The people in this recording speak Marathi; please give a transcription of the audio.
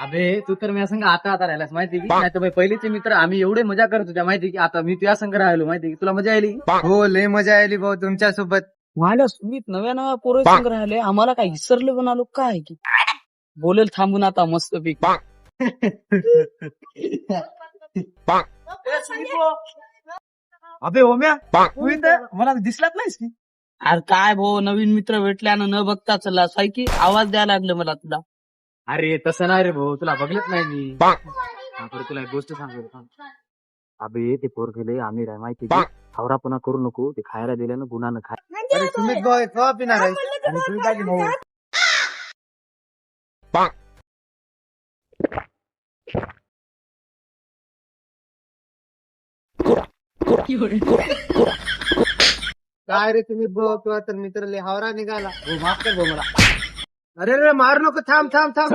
अबे तू तर मी संग आता राहिलास माहिती की नाही तर पहिलेचे मित्र आम्ही एवढे मजा करत होत्या माहिती की आता मी तुझ्या संग राहिलो माहिती की तुला मजा आली हो लय मजा आली भाऊ तुमच्या सोबत. माझ्या सुमीत नव्या पोरं संग राहिले आम्हाला काय विसरले पण आलो काय की बोलेल थांबून आता मस्त पैकी. अबे ओम्या तू इथं मला दिसलात नाहीस की. अरे काय भाऊ नवीन मित्र भेटल्यानं न बघता चला की आवाज द्यायला लागलं मला तुला. अरे तसं नाही रे भाऊ तुला बघलच नाही मी. आपण तुला एक गोष्ट सांगतो अबे ते पोर गेले आम्ही राय माहिती हावरापणा करू नको ते खायला दिल्यानं गुन्हा खाय. अरे तुम्ही केव्हा पिणार आहे आणि तुम्ही काय भाऊ. काय रे तुम्ही किंवा तर मित्र लय हावरा निघाला. माफ कर भाऊ मला. अरे रे मारू नको थांब थांब थांब.